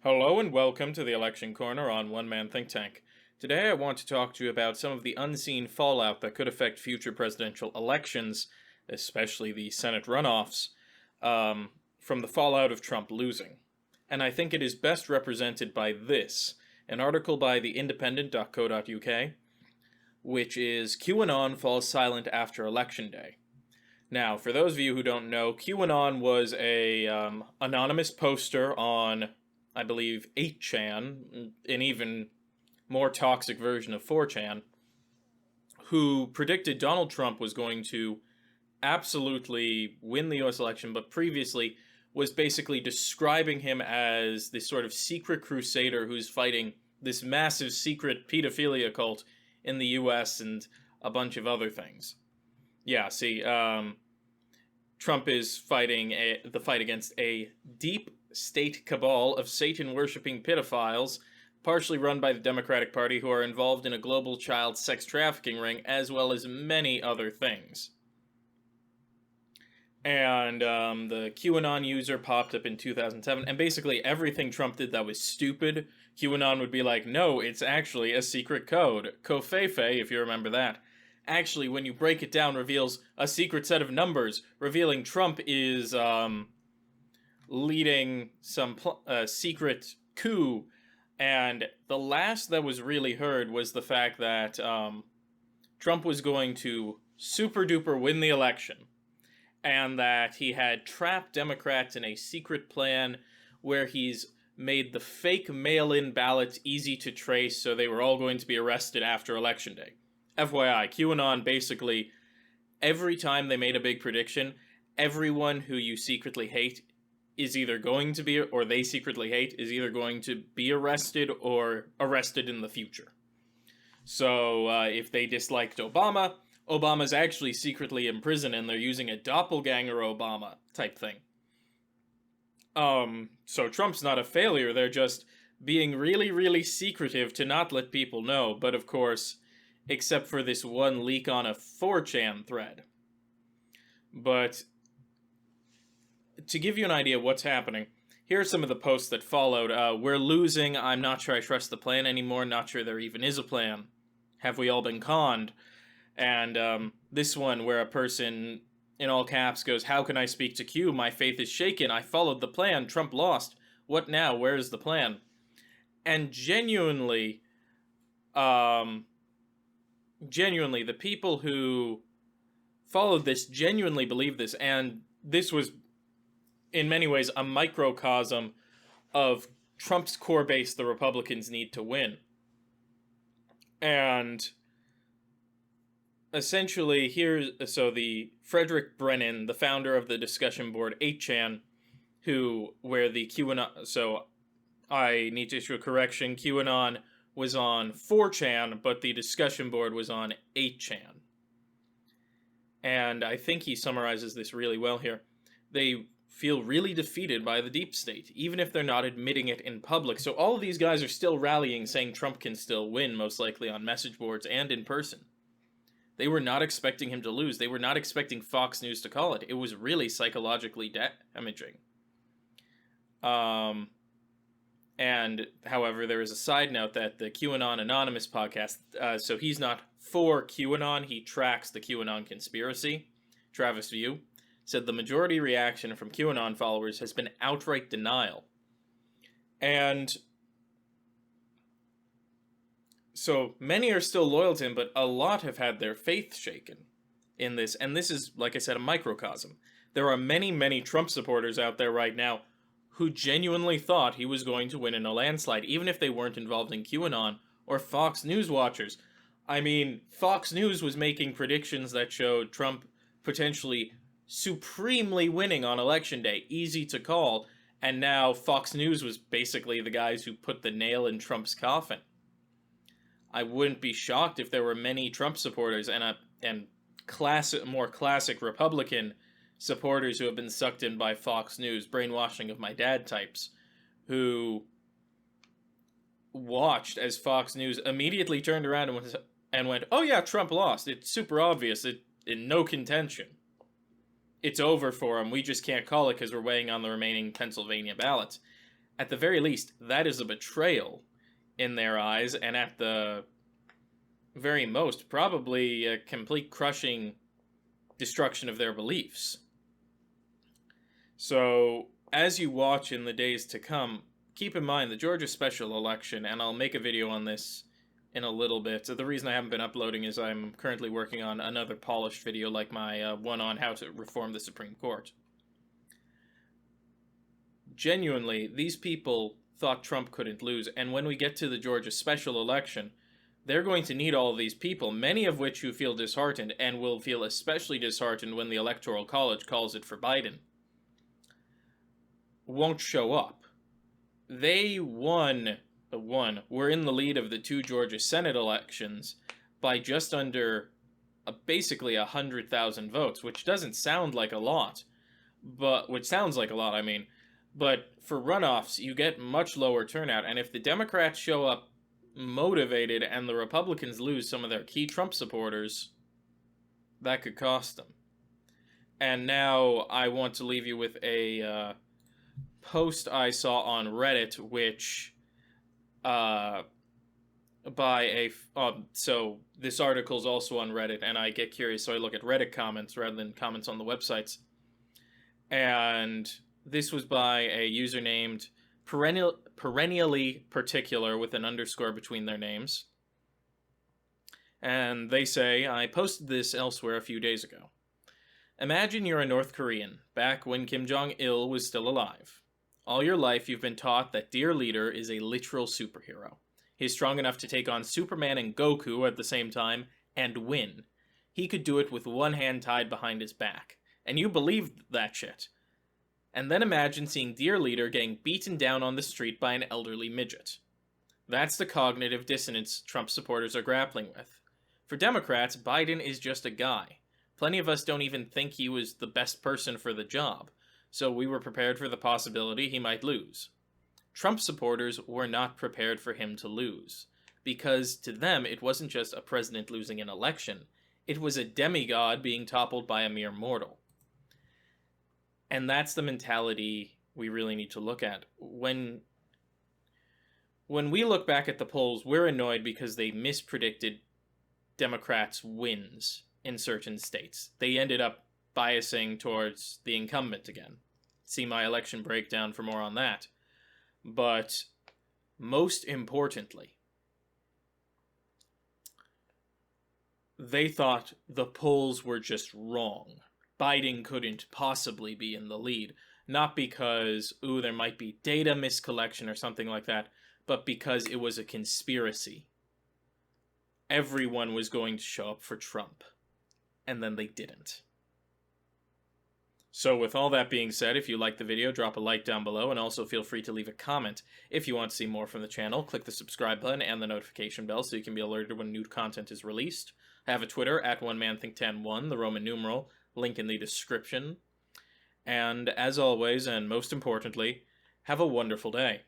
Hello and welcome to the Election Corner on One Man Think Tank. Today I want to talk to you about some of the unseen fallout that could affect future presidential elections, especially the Senate runoffs, from the fallout of Trump losing. And I think it is best represented by this, an article by theindependent.co.uk, which is QAnon falls silent after Election Day. Now, for those of you who don't know, QAnon was a anonymous poster on, I believe, 8chan, an even more toxic version of 4chan, who predicted Donald Trump was going to absolutely win the US election, but previously was basically describing him as this sort of secret crusader who's fighting this massive secret pedophilia cult in the US and a bunch of other things. Yeah, see, Trump is fighting the fight against a deep state cabal of Satan-worshipping pedophiles, partially run by the Democratic Party, who are involved in a global child sex trafficking ring, as well as many other things. And the QAnon user popped up in 2007, and basically everything Trump did that was stupid, QAnon would be like, no, it's actually a secret code. Covfefe, if you remember that, actually, when you break it down, reveals a secret set of numbers, revealing Trump is leading some secret coup. And the last that was really heard was the fact that Trump was going to super duper win the election, and that he had trapped Democrats in a secret plan where he's made the fake mail-in ballots easy to trace, so they were all going to be arrested after Election Day. FYI, QAnon basically, every time they made a big prediction, everyone who you secretly hate is either going to be, or they secretly hate, is either going to be arrested or arrested in the future. So, if they disliked Obama, Obama's actually secretly in prison and they're using a doppelganger Obama type thing. So Trump's not a failure, they're just being really, really secretive to not let people know, but of course, except for this one leak on a 4chan thread. But to give you an idea of what's happening, here are some of the posts that followed. We're losing, I'm not sure I trust the plan anymore, not sure there even is a plan. Have we all been conned? And this one where a person in all caps goes, how can I speak to Q? My faith is shaken. I followed the plan. Trump lost. What now? Where is the plan? And genuinely, the people who followed this genuinely believe this, and this was in many ways a microcosm of Trump's core base the Republicans need to win. And essentially, so the Frederick Brennan, the founder of the discussion board 8chan, where the QAnon, so I need to issue a correction, QAnon was on 4chan, but the discussion board was on 8chan. And I think he summarizes this really well here. They feel really defeated by the deep state, even if they're not admitting it in public. So all of these guys are still rallying, saying Trump can still win, most likely on message boards and in person. They were not expecting him to lose. They were not expecting Fox News to call it. It was really psychologically damaging. And, however, there is a side note that the QAnon Anonymous podcast, so he's not for QAnon, he tracks the QAnon conspiracy. Travis View said the majority reaction from QAnon followers has been outright denial. And so many are still loyal to him, but a lot have had their faith shaken in this. And this is, like I said, a microcosm. There are many, many Trump supporters out there right now who genuinely thought he was going to win in a landslide, even if they weren't involved in QAnon or Fox News watchers. I mean, Fox News was making predictions that showed Trump potentially supremely winning on Election Day, easy to call, and now Fox News was basically the guys who put the nail in Trump's coffin. I wouldn't be shocked if there were many Trump supporters and more classic Republican supporters who have been sucked in by Fox News, brainwashing of my dad types, who watched as Fox News immediately turned around and went, oh yeah, Trump lost. It's super obvious. In no contention. It's over for him. We just can't call it because we're waiting on the remaining Pennsylvania ballots. At the very least, that is a betrayal in their eyes, and at the very most, probably a complete crushing destruction of their beliefs. So, as you watch in the days to come, keep in mind the Georgia special election, and I'll make a video on this in a little bit. The reason I haven't been uploading is I'm currently working on another polished video, like my one on how to reform the Supreme Court. Genuinely, these people thought Trump couldn't lose, and when we get to the Georgia special election, they're going to need all of these people, many of which who feel disheartened, and will feel especially disheartened when the Electoral College calls it for Biden, won't show up. They were in the lead of the 2 Georgia Senate elections by just under basically 100,000 votes, which doesn't sound like a lot, which sounds like a lot, I mean, but for runoffs, you get much lower turnout, and if the Democrats show up motivated and the Republicans lose some of their key Trump supporters, that could cost them. And now I want to leave you with a post I saw on Reddit, which so this article's also on Reddit, and I get curious, so I look at Reddit comments rather than comments on the websites. And this was by a user named perennially particular with an underscore between their names. And they say, I posted this elsewhere a few days ago. Imagine you're a North Korean, back when Kim Jong-il was still alive. All your life you've been taught that dear leader is a literal superhero. He's strong enough to take on Superman and Goku at the same time and win. He could do it with one hand tied behind his back. And you believed that shit. And then imagine seeing dear leader getting beaten down on the street by an elderly midget. That's the cognitive dissonance Trump supporters are grappling with. For Democrats, Biden is just a guy. Plenty of us don't even think he was the best person for the job, so we were prepared for the possibility he might lose. Trump supporters were not prepared for him to lose, because to them it wasn't just a president losing an election, it was a demigod being toppled by a mere mortal. And that's the mentality we really need to look at. When we look back at the polls, we're annoyed because they mispredicted Democrats' wins in certain states. They ended up biasing towards the incumbent again. See my election breakdown for more on that. But most importantly, they thought the polls were just wrong. Biden couldn't possibly be in the lead. Not because, there might be data miscollection or something like that, but because it was a conspiracy. Everyone was going to show up for Trump. And then they didn't. So with all that being said, if you liked the video, drop a like down below, and also feel free to leave a comment. If you want to see more from the channel, click the subscribe button and the notification bell so you can be alerted when new content is released. I have a Twitter, at OneManThinkTan1, the Roman numeral, link in the description. And as always, and most importantly, have a wonderful day.